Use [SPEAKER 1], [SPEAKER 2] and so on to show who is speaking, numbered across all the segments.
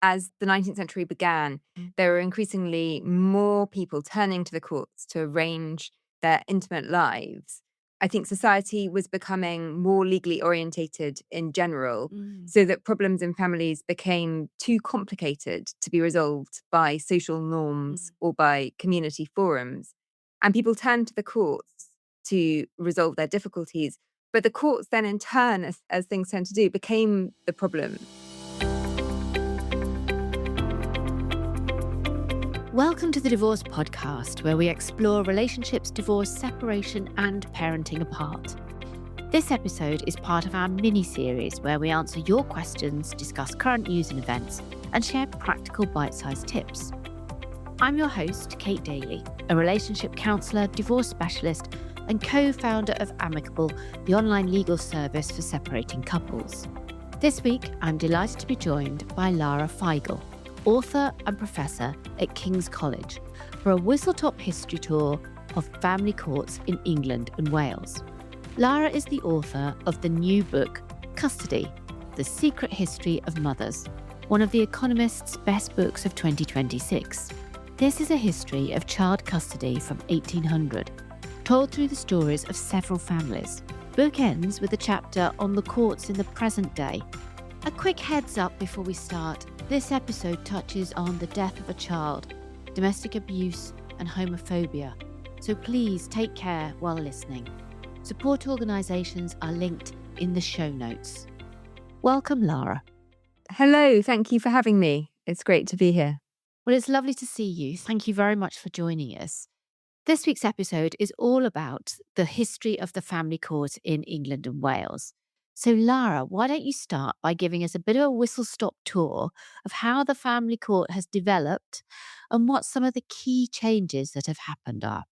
[SPEAKER 1] as the 19th century began, there were increasingly more people turning to the courts to arrange their intimate lives. I think society was becoming more legally orientated in general, so that problems in families became too complicated to be resolved by social norms or by community forums. And people turned to the courts to resolve their difficulties. But the courts then, in turn, as things tend to do, became the problem.
[SPEAKER 2] Welcome to the Divorce Podcast, where we explore relationships, divorce, separation, and parenting apart. This episode is part of our mini-series where we answer your questions, discuss current news and events, and share practical bite-sized tips. I'm your host, Kate Daly, a relationship counsellor, divorce specialist, and co-founder of Amicable, the online legal service for separating couples. This week, I'm delighted to be joined by Lara Feigel, author and professor at King's College, for a whistle-top history tour of family courts in England and Wales. Lara is the author of the new book, Custody, The Secret History of Mothers, one of The Economist's best books of 2026. This is a history of child custody from 1800, told through the stories of several families. Book ends with a chapter on the courts in the present day. A quick heads up before we start. This episode touches on the death of a child, domestic abuse, and homophobia, so please take care while listening. Support organisations are linked in the show notes. Welcome, Lara.
[SPEAKER 1] Hello, thank you for having me. It's great to be here.
[SPEAKER 2] Well, it's lovely to see you. Thank you very much for joining us. This week's episode is all about the history of the family court in England and Wales. So, Lara, why don't you start by giving us a bit of a whistle-stop tour of how the family court has developed and what some of the key changes that have happened are?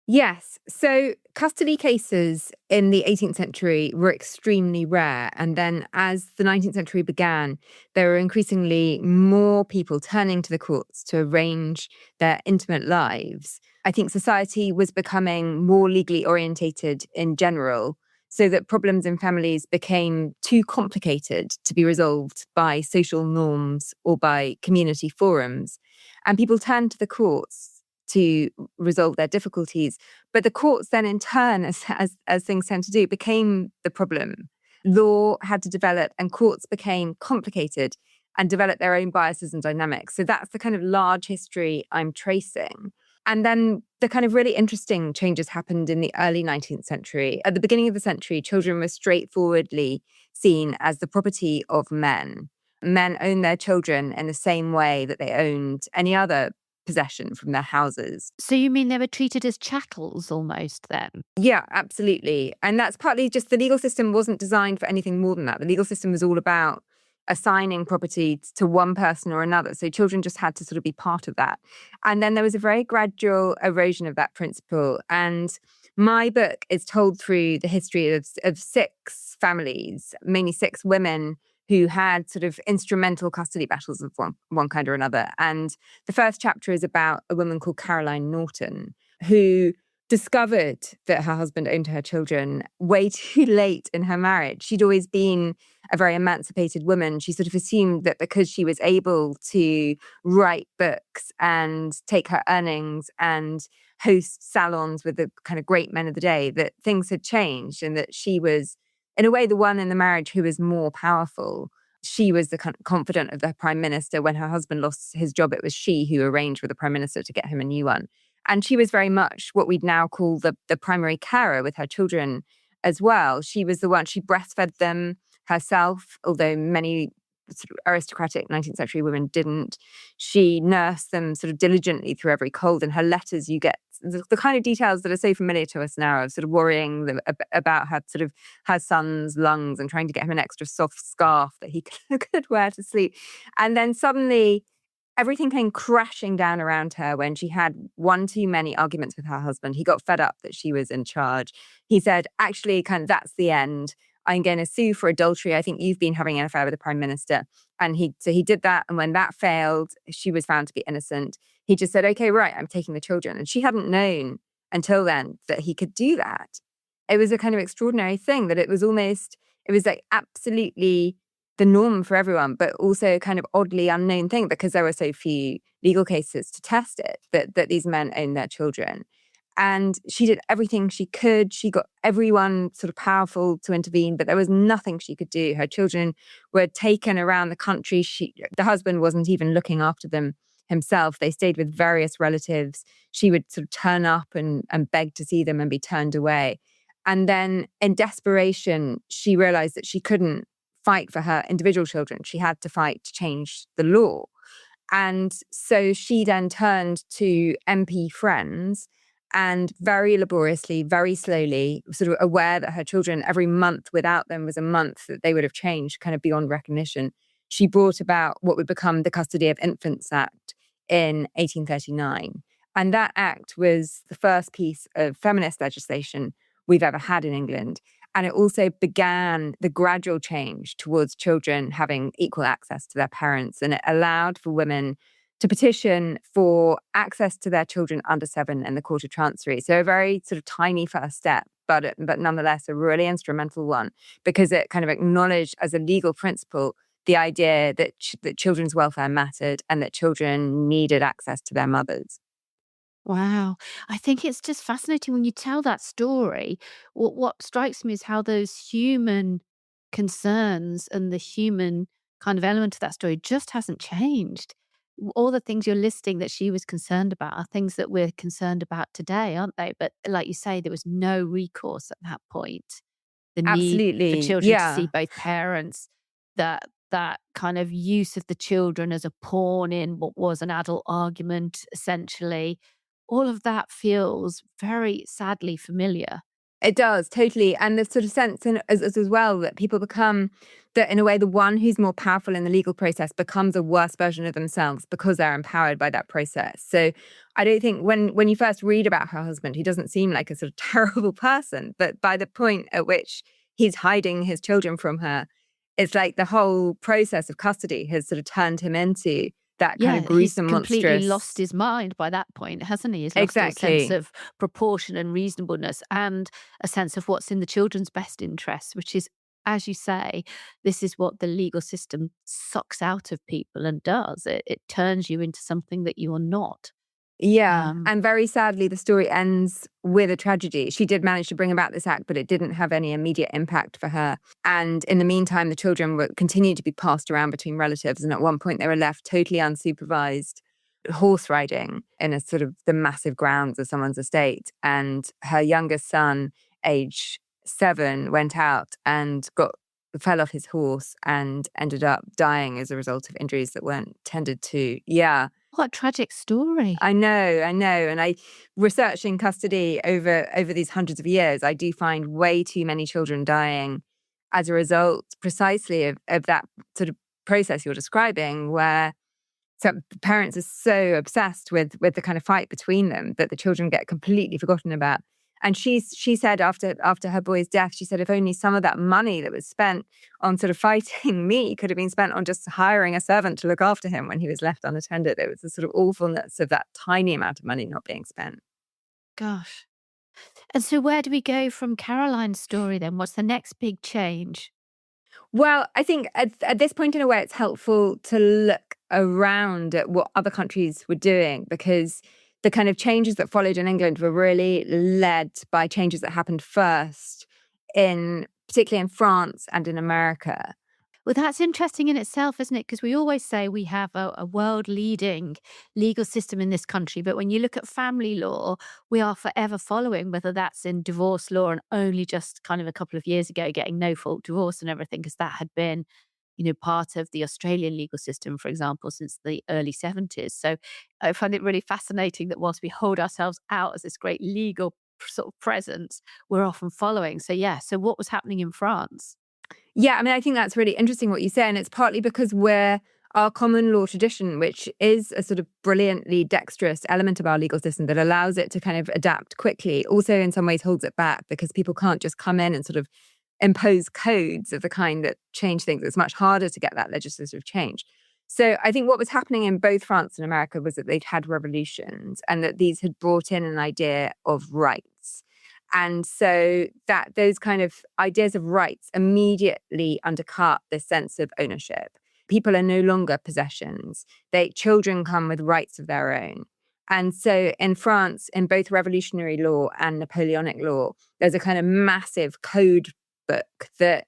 [SPEAKER 1] Yes, so custody cases in the 18th century were extremely rare. And then as the 19th century began, there were increasingly more people turning to the courts to arrange their intimate lives. I think society was becoming more legally orientated in general, so that problems in families became too complicated to be resolved by social norms or by community forums. And people turned to the courts to resolve their difficulties. But the courts then, in turn, as things tend to do, became the problem. Law had to develop and courts became complicated and developed their own biases and dynamics. So that's the kind of large history I'm tracing. And then the kind of really interesting changes happened in the early 19th century. At the beginning of the century, children were straightforwardly seen as the property of men. Men owned their children in the same way that they owned any other possession from their houses.
[SPEAKER 2] So you mean they were treated as chattels almost then?
[SPEAKER 1] Yeah, absolutely. And that's partly just the legal system wasn't designed for anything more than that. The legal system was all about assigning property to one person or another. So children just had to sort of be part of that. And then there was a very gradual erosion of that principle. And my book is told through the history of six families, mainly six women who had sort of instrumental custody battles of one kind or another. And the first chapter is about a woman called Caroline Norton, who discovered that her husband owned her children way too late in her marriage. She'd always been a very emancipated woman. She sort of assumed that because she was able to write books and take her earnings and host salons with the kind of great men of the day, that things had changed and that she was, in a way, the one in the marriage who was more powerful. She was the confidant of the prime minister. When her husband lost his job, it was she who arranged with the prime minister to get him a new one. And she was very much what we'd now call the primary carer with her children as well. She was the one, she breastfed them herself, although many sort of aristocratic 19th century women didn't. She nursed them sort of diligently through every cold. In her letters, you get the kind of details that are so familiar to us now of sort of worrying about her sort of her son's lungs and trying to get him an extra soft scarf that he could wear to sleep. And then suddenly everything came crashing down around her when she had one too many arguments with her husband. He got fed up that she was in charge. He said, actually, kind of, that's the end. I'm going to sue for adultery. I think you've been having an affair with the prime minister. And he did that. And when that failed, she was found to be innocent. He just said, okay, right, I'm taking the children. And she hadn't known until then that he could do that. It was a kind of extraordinary thing that it was like absolutely the norm for everyone, but also kind of oddly unknown thing because there were so few legal cases to test it, that these men owned their children. And she did everything she could. She got everyone sort of powerful to intervene, but there was nothing she could do. Her children were taken around the country. The husband wasn't even looking after them himself. They stayed with various relatives. She would sort of turn up and beg to see them and be turned away. And then in desperation, she realized that she couldn't fight for her individual children. She had to fight to change the law. And so she then turned to MP friends and very laboriously, very slowly, sort of aware that her children, every month without them was a month that they would have changed kind of beyond recognition. She brought about what would become the Custody of Infants Act in 1839. And that act was the first piece of feminist legislation we've ever had in England. And it also began the gradual change towards children having equal access to their parents. And it allowed for women to petition for access to their children under 7 in the Court of Chancery. So a very sort of tiny first step, but nonetheless a really instrumental one, because it kind of acknowledged as a legal principle the idea that children's welfare mattered and that children needed access to their mothers.
[SPEAKER 2] Wow. I think it's just fascinating when you tell that story. What strikes me is how those human concerns and the human kind of element of that story just hasn't changed. All the things you're listing that she was concerned about are things that we're concerned about today, aren't they? But like you say, there was no recourse at that point. The need for
[SPEAKER 1] Absolutely.
[SPEAKER 2] children to see
[SPEAKER 1] Yeah.
[SPEAKER 2] both parents, that kind of use of the children as a pawn in what was an adult argument, essentially. All of that feels very sadly familiar.
[SPEAKER 1] It does, totally. And the sort of sense as well that people become, that in a way, the one who's more powerful in the legal process becomes a worse version of themselves because they're empowered by that process. So I don't think when you first read about her husband, he doesn't seem like a sort of terrible person. But by the point at which he's hiding his children from her, it's like the whole process of custody has sort of turned him into that kind of
[SPEAKER 2] Yeah, he's
[SPEAKER 1] gruesome,
[SPEAKER 2] completely lost
[SPEAKER 1] monstrous.
[SPEAKER 2] his mind by that point, hasn't he? He's lost all sense
[SPEAKER 1] Exactly.
[SPEAKER 2] of proportion and reasonableness and a sense of what's in the children's best interests, which is, as you say, this is what the legal system sucks out of people and does. It turns you into something that you are not.
[SPEAKER 1] Yeah,
[SPEAKER 2] Um,
[SPEAKER 1] and very sadly, the story ends with a tragedy. She did manage to bring about this act, but it didn't have any immediate impact for her. And in the meantime, the children were continued to be passed around between relatives. And at one point, they were left totally unsupervised, horse riding in a sort of the massive grounds of someone's estate. And her youngest son, age 7, went out and fell off his horse and ended up dying as a result of injuries that weren't tended to. Yeah.
[SPEAKER 2] what a tragic story.
[SPEAKER 1] I know. And researching custody over these hundreds of years, I do find way too many children dying as a result precisely of that sort of process you're describing, where some parents are so obsessed with the kind of fight between them that the children get completely forgotten about. And she said after her boy's death, she said, if only some of that money that was spent on sort of fighting me could have been spent on just hiring a servant to look after him when he was left unattended. It was the sort of awfulness of that tiny amount of money not being spent.
[SPEAKER 2] Gosh. And so where do we go from Caroline's story then? What's the next big change?
[SPEAKER 1] Well, I think at this point, in a way, it's helpful to look around at what other countries were doing, because the kind of changes that followed in England were really led by changes that happened first particularly in France and in America.
[SPEAKER 2] Well, that's interesting in itself, isn't it? Because we always say we have a world leading legal system in this country. But when you look at family law, we are forever following, whether that's in divorce law and only just kind of a couple of years ago getting no fault divorce and everything, because that had been, part of the Australian legal system, for example, since the early 70s. So I find it really fascinating that whilst we hold ourselves out as this great legal sort of presence, we're often following. So, yeah. So, what was happening in France?
[SPEAKER 1] Yeah, I mean, I think that's really interesting what you say. And it's partly because our common law tradition, which is a sort of brilliantly dexterous element of our legal system that allows it to kind of adapt quickly, also in some ways holds it back because people can't just come in and sort of impose codes of the kind that change things. It's much harder to get that legislative change. So I think what was happening in both France and America was that they'd had revolutions and that these had brought in an idea of rights. And so that those kind of ideas of rights immediately undercut this sense of ownership. People are no longer possessions. Children come with rights of their own. And so in France, in both revolutionary law and Napoleonic law, there's a kind of massive code book that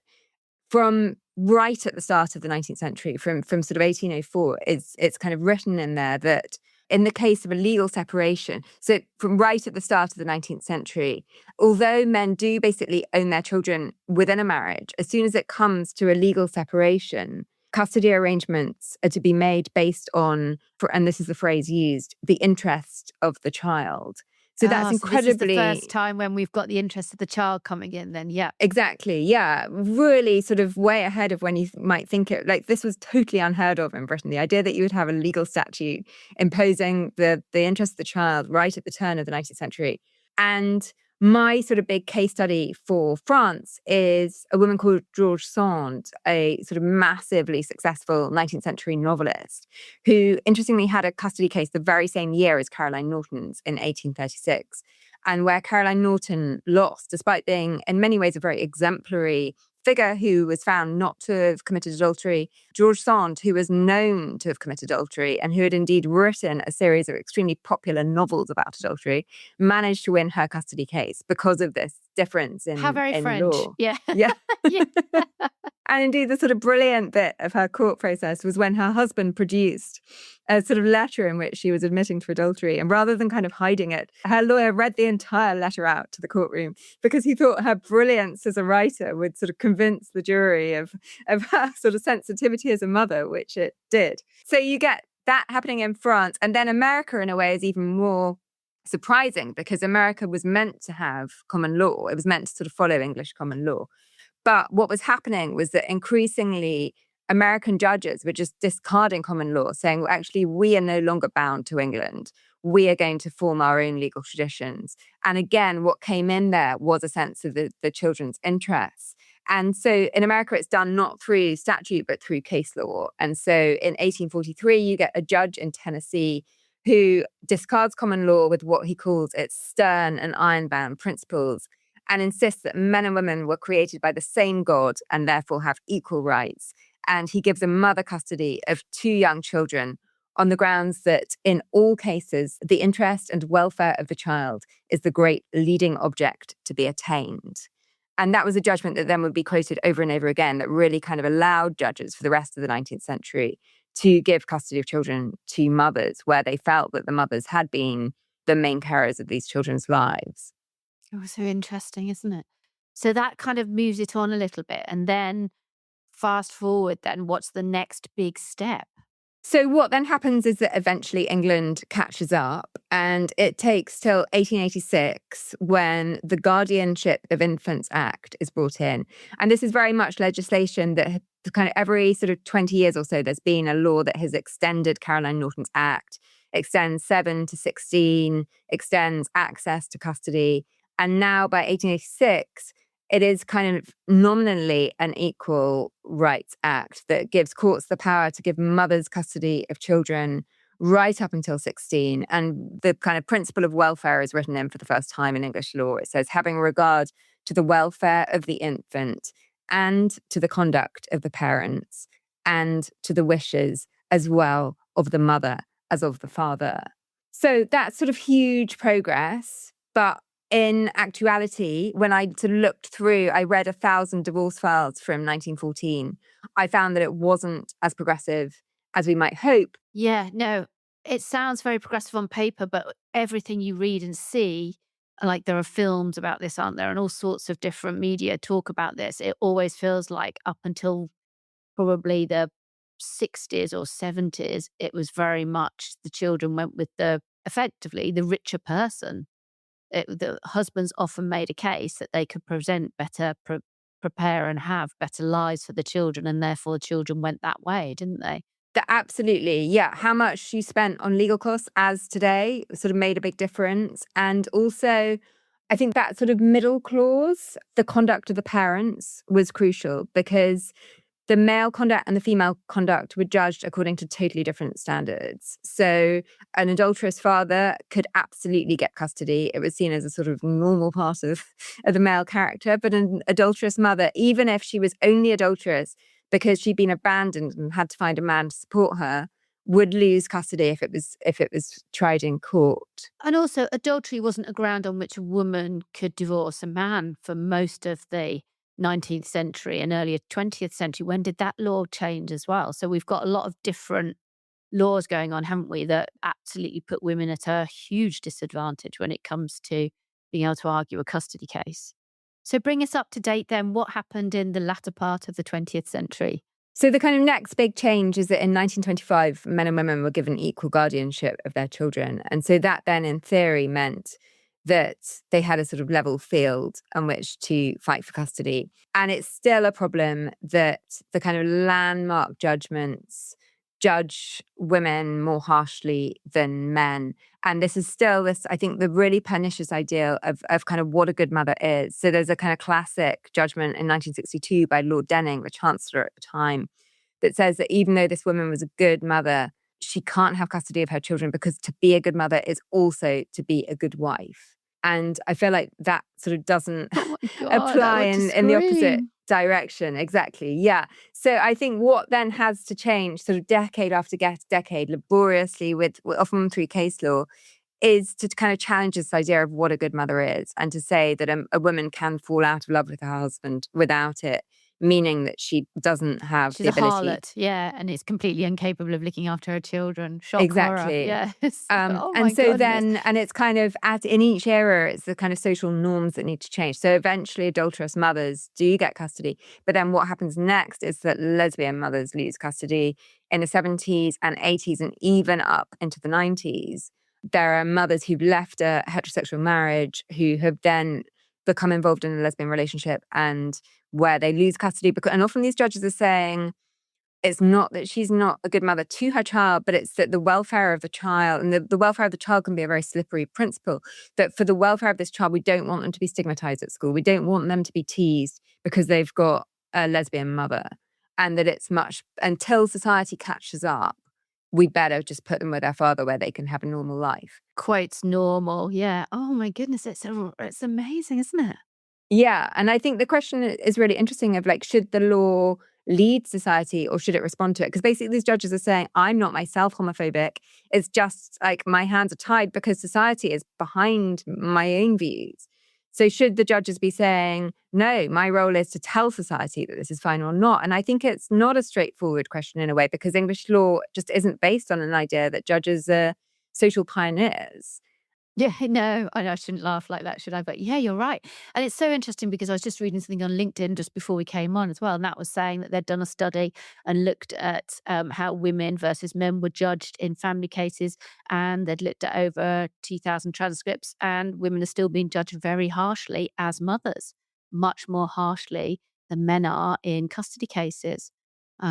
[SPEAKER 1] from right at the start of the 19th century, from sort of 1804, it's kind of written in there that in the case of a legal separation, so from right at the start of the 19th century, although men do basically own their children within a marriage, as soon as it comes to a legal separation, custody arrangements are to be made based on, and this is the phrase used, the interest of the child. So that's incredibly...
[SPEAKER 2] So this is the first time when we've got the interest of the child coming in then, yeah.
[SPEAKER 1] Exactly, yeah. Really sort of way ahead of when you might think it, like this was totally unheard of in Britain. The idea that you would have a legal statute imposing the interest of the child right at the turn of the 19th century. And my sort of big case study for France is a woman called George Sand, a sort of massively successful 19th century novelist who interestingly had a custody case the very same year as Caroline Norton's in 1836. And where Caroline Norton lost, despite being in many ways a very exemplary figure who was found not to have committed adultery, George Sand, who was known to have committed adultery and who had indeed written a series of extremely popular novels about adultery, managed to win her custody case because of this difference in,
[SPEAKER 2] How very
[SPEAKER 1] in
[SPEAKER 2] French.
[SPEAKER 1] law.
[SPEAKER 2] Yeah.
[SPEAKER 1] Yeah.
[SPEAKER 2] Yeah.
[SPEAKER 1] And indeed, the sort of brilliant bit of her court process was when her husband produced a sort of letter in which she was admitting to adultery. And rather than kind of hiding it, her lawyer read the entire letter out to the courtroom because he thought her brilliance as a writer would sort of convince the jury of her sort of sensitivity as a mother, which it did. So you get that happening in France. And then America, in a way, is even more surprising because America was meant to have common law. It was meant to sort of follow English common law. But what was happening was that increasingly American judges were just discarding common law, saying, well, actually, we are no longer bound to England. We are going to form our own legal traditions. And again, what came in there was a sense of the children's interests. And so in America, it's done not through statute, but through case law. And so in 1843, you get a judge in Tennessee who discards common law with what he calls its stern and ironbound principles and insists that men and women were created by the same God and therefore have equal rights. And he gives a mother custody of 2 young children on the grounds that in all cases, the interest and welfare of the child is the great leading object to be attained. And that was a judgment that then would be quoted over and over again that really kind of allowed judges for the rest of the 19th century to give custody of children to mothers where they felt that the mothers had been the main carers of these children's lives.
[SPEAKER 2] Oh, so interesting, isn't it? So that kind of moves it on a little bit. And then fast forward, then what's the next big step?
[SPEAKER 1] So what then happens is that eventually England catches up, and it takes till 1886 when the Guardianship of Infants Act is brought in. And this is very much legislation that kind of every sort of 20 years or so, there's been a law that has extended Caroline Norton's Act, extends 7 to 16, extends access to custody. And now by 1886, it is kind of nominally an equal rights act that gives courts the power to give mothers custody of children right up until 16. And the kind of principle of welfare is written in for the first time in English law. It says, having regard to the welfare of the infant and to the conduct of the parents and to the wishes as well of the mother as of the father. So that's sort of huge progress. But in actuality, when I sort of looked through, I read 1,000 divorce files from 1914. I found that it wasn't as progressive as we might hope.
[SPEAKER 2] Yeah, no, it sounds very progressive on paper, but everything you read and see, like there are films about this, aren't there? And all sorts of different media talk about this. It always feels like up until probably the 60s or 70s, it was very much the children went with effectively the richer person. The husbands often made a case that they could present better, prepare and have better lives for the children, and therefore the children went that way, didn't they?
[SPEAKER 1] Absolutely, yeah. How much you spent on legal costs as today sort of made a big difference. And also, I think that sort of middle clause, the conduct of the parents was crucial because the male conduct and the female conduct were judged according to totally different standards. So an adulterous father could absolutely get custody. It was seen as a sort of normal part of the male character. But an adulterous mother, even if she was only adulterous because she'd been abandoned and had to find a man to support her, would lose custody if it was tried in court.
[SPEAKER 2] And also, adultery wasn't a ground on which a woman could divorce a man for most of the 19th century and earlier 20th century. When did that law change as well? So we've got a lot of different laws going on, haven't we, that absolutely put women at a huge disadvantage when it comes to being able to argue a custody case. So bring us up to date then. What happened in the latter part of the 20th century?
[SPEAKER 1] So the kind of next big change is that in 1925, men and women were given equal guardianship of their children. And so that then in theory meant that they had a sort of level field on which to fight for custody. And it's still a problem that the kind of landmark judgments judge women more harshly than men. And this is still I think, the really pernicious ideal of kind of what a good mother is. So there's a kind of classic judgment in 1962 by Lord Denning, the Chancellor at the time, that says that even though this woman was a good mother, she can't have custody of her children because to be a good mother is also to be a good wife. And I feel like that sort of doesn't
[SPEAKER 2] Oh my God,
[SPEAKER 1] apply in the opposite direction. Exactly. Yeah. So I think what then has to change sort of decade after decade, laboriously often through case law, is to kind of challenge this idea of what a good mother is and to say that a woman can fall out of love with her husband without it, meaning that she doesn't have
[SPEAKER 2] She's
[SPEAKER 1] the
[SPEAKER 2] a
[SPEAKER 1] ability.
[SPEAKER 2] harlot, yeah, and is completely incapable of looking after her children. Shock horror,
[SPEAKER 1] Exactly.
[SPEAKER 2] yes. Oh my
[SPEAKER 1] And so
[SPEAKER 2] goodness.
[SPEAKER 1] and it's kind of in each era, it's the kind of social norms that need to change. So eventually adulterous mothers do get custody. But then what happens next is that lesbian mothers lose custody in the 70s and 80s and even up into the 90s. There are mothers who've left a heterosexual marriage who have then become involved in a lesbian relationship and where they lose custody. And often these judges are saying, it's not that she's not a good mother to her child, but it's that the welfare of the child, and the welfare of the child can be a very slippery principle, that for the welfare of this child, we don't want them to be stigmatized at school. We don't want them to be teased because they've got a lesbian mother. And that it's until society catches up, we better just put them with their father where they can have a normal life.
[SPEAKER 2] Quite normal, yeah. Oh my goodness, it's amazing, isn't it?
[SPEAKER 1] Yeah. And I think the question is really interesting of like, should the law lead society or should it respond to it? Because basically these judges are saying, I'm not myself homophobic. It's just like my hands are tied because society is behind my own views. So should the judges be saying, no, my role is to tell society that this is fine or not? And I think it's not a straightforward question in a way because English law just isn't based on an idea that judges are social pioneers.
[SPEAKER 2] Yeah, no, I shouldn't laugh like that, should I? But yeah, you're right. And it's so interesting because I was just reading something on LinkedIn just before we came on as well. And that was saying that they'd done a study and looked at how women versus men were judged in family cases. And they'd looked at over 2,000 transcripts, and women are still being judged very harshly as mothers, much more harshly than men are in custody cases. So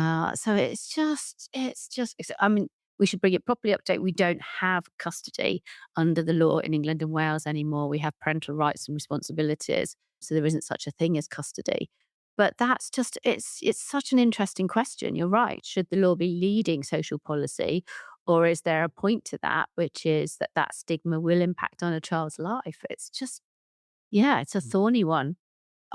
[SPEAKER 2] I mean, we should bring it properly up to date. We don't have custody under the law in England and Wales anymore. We have parental rights and responsibilities. So there isn't such a thing as custody. But that's just, it's such an interesting question. You're right. Should the law be leading social policy? Or is there a point to that, which is that stigma will impact on a child's life? It's just, yeah, it's a thorny one.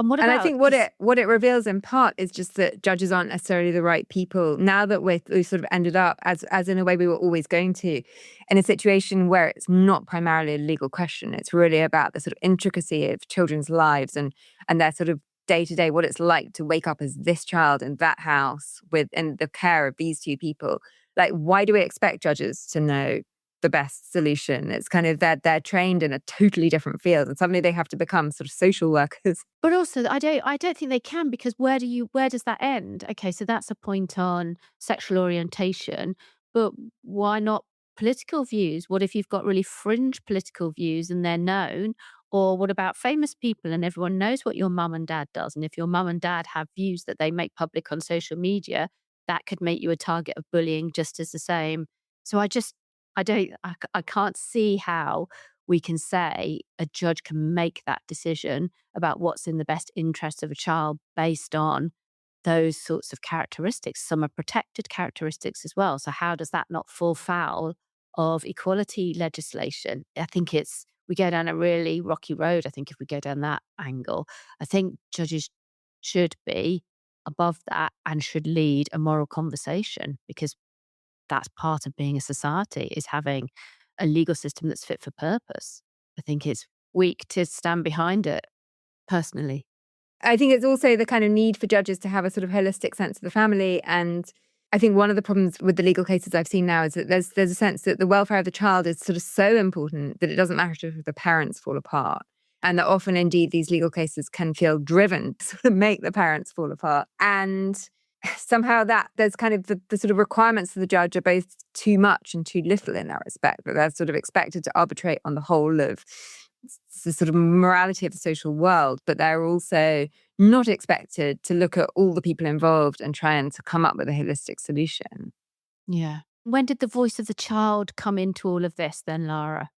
[SPEAKER 2] And what
[SPEAKER 1] And I
[SPEAKER 2] about
[SPEAKER 1] think what it reveals in part is just that judges aren't necessarily the right people. Now that we sort of ended up, as in a way we were always going to, in a situation where it's not primarily a legal question. It's really about the sort of intricacy of children's lives and their sort of day to day, what it's like to wake up as this child in that house in the care of these two people. Like, why do we expect judges to know the best solution? It's kind of they're trained in a totally different field and suddenly they have to become sort of social workers.
[SPEAKER 2] But also, I don't think they can, because where does that end? Okay, so that's a point on sexual orientation, but why not political views? What if you've got really fringe political views and they're known? Or what about famous people and everyone knows what your mum and dad does? And if your mum and dad have views that they make public on social media, that could make you a target of bullying just as the same. So I can't see how we can say a judge can make that decision about what's in the best interest of a child based on those sorts of characteristics. Some are protected characteristics as well. So how does that not fall foul of equality legislation? I think we go down a really rocky road, I think, if we go down that angle. I think judges should be above that and should lead a moral conversation, because that's part of being a society, is having a legal system that's fit for purpose. I think it's weak to stand behind it, personally.
[SPEAKER 1] I think it's also the kind of need for judges to have a sort of holistic sense of the family. And I think one of the problems with the legal cases I've seen now is that there's a sense that the welfare of the child is sort of so important that it doesn't matter if the parents fall apart. And that often, indeed, these legal cases can feel driven to sort of make the parents fall apart. And somehow that there's kind of the sort of requirements of the judge are both too much and too little in that respect, that they're sort of expected to arbitrate on the whole of the sort of morality of the social world, but they're also not expected to look at all the people involved and try and to come up with a holistic solution.
[SPEAKER 2] Yeah. When did the voice of the child come into all of this then, Lara?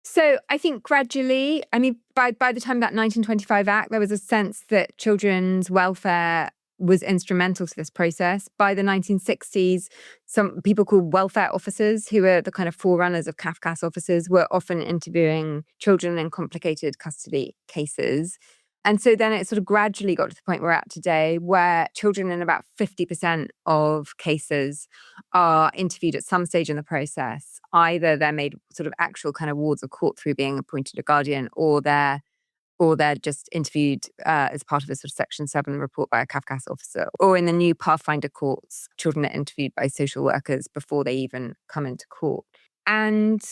[SPEAKER 1] So I think gradually, I mean, by the time of that 1925 Act, there was a sense that children's welfare was instrumental to this process. By the 1960s, some people called welfare officers, who were the kind of forerunners of Kafka's officers, were often interviewing children in complicated custody cases. And so then it sort of gradually got to the point we're at today, where children in about 50% of cases are interviewed at some stage in the process. Either they're made sort of actual kind of wards of court through being appointed a guardian, or they're just interviewed as part of a sort of Section 7 report by a Kafka's officer. Or in the new Pathfinder courts, children are interviewed by social workers before they even come into court. And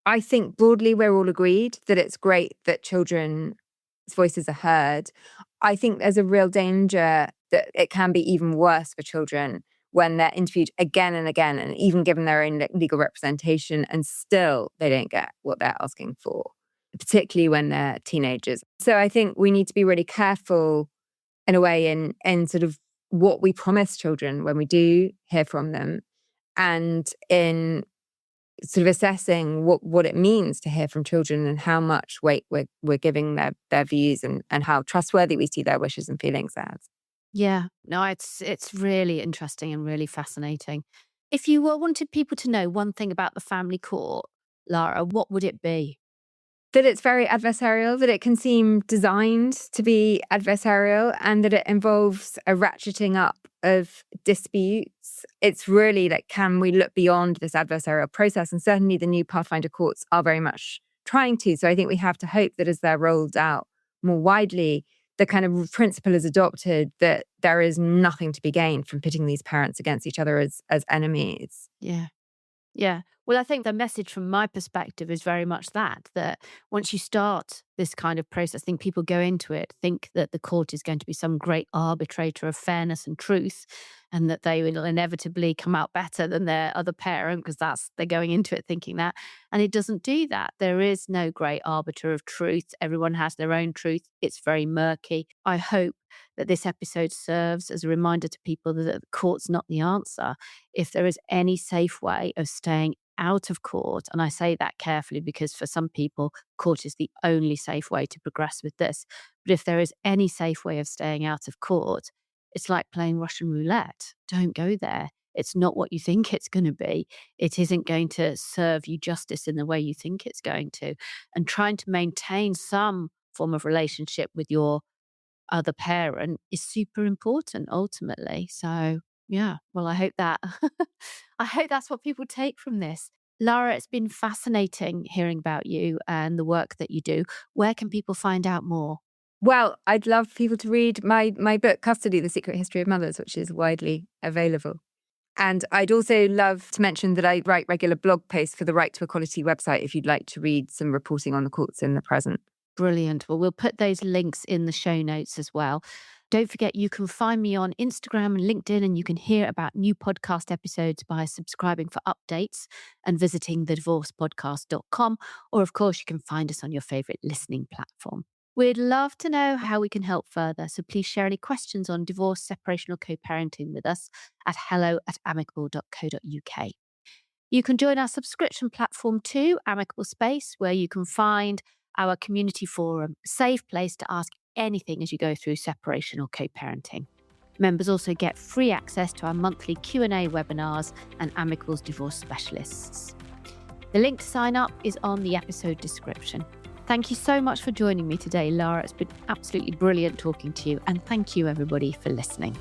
[SPEAKER 1] I think broadly we're all agreed that it's great that children's voices are heard. I think there's a real danger that it can be even worse for children when they're interviewed again and again, and even given their own legal representation, and still they don't get what they're asking for, particularly when they're teenagers. So I think we need to be really careful in a way in sort of what we promise children when we do hear from them, and in sort of assessing what it means to hear from children and how much weight we're giving their views and how trustworthy we see their wishes and feelings as.
[SPEAKER 2] Yeah, no, it's really interesting and really fascinating. If you wanted people to know one thing about the family court, Lara, what would it be?
[SPEAKER 1] That it's very adversarial, that it can seem designed to be adversarial, and that it involves a ratcheting up of disputes. It's really like, can we look beyond this adversarial process? And certainly the new Pathfinder courts are very much trying to. So I think we have to hope that as they're rolled out more widely, the kind of principle is adopted that there is nothing to be gained from pitting these parents against each other as enemies.
[SPEAKER 2] Yeah. Yeah. Well, I think the message from my perspective is very much that once you start this kind of process, I think people go into it, think that the court is going to be some great arbitrator of fairness and truth, and that they will inevitably come out better than their other parent, because they're going into it thinking that. And it doesn't do that. There is no great arbiter of truth. Everyone has their own truth. It's very murky. I hope that this episode serves as a reminder to people that the court's not the answer. If there is any safe way of staying out of court, and I say that carefully because for some people, court is the only safe way to progress with this. But if there is any safe way of staying out of court, it's like playing Russian roulette. Don't go there. It's not what you think it's going to be. It isn't going to serve you justice in the way you think it's going to. And trying to maintain some form of relationship with your other parent is super important ultimately. So yeah, well, I hope that I hope that's what people take from this. Lara, it's been fascinating hearing about you and the work that you do. Where can people find out more?
[SPEAKER 1] Well, I'd love people to read my book, Custody, The Secret History of Mothers, which is widely available. And I'd also love to mention that I write regular blog posts for the Right to Equality website if you'd like to read some reporting on the courts in the present.
[SPEAKER 2] Brilliant. Well, we'll put those links in the show notes as well. Don't forget, you can find me on Instagram and LinkedIn, and you can hear about new podcast episodes by subscribing for updates and visiting thedivorcepodcast.com. Or, of course, you can find us on your favorite listening platform. We'd love to know how we can help further, so please share any questions on divorce, separation, or co-parenting with us at hello@amicable.co.uk. You can join our subscription platform too, Amicable Space, where you can find our community forum, a safe place to ask anything as you go through separation or co-parenting. Members also get free access to our monthly Q&A webinars and Amicable's divorce specialists. The link to sign up is on the episode description. Thank you so much for joining me today, Lara. It's been absolutely brilliant talking to you, and thank you everybody for listening.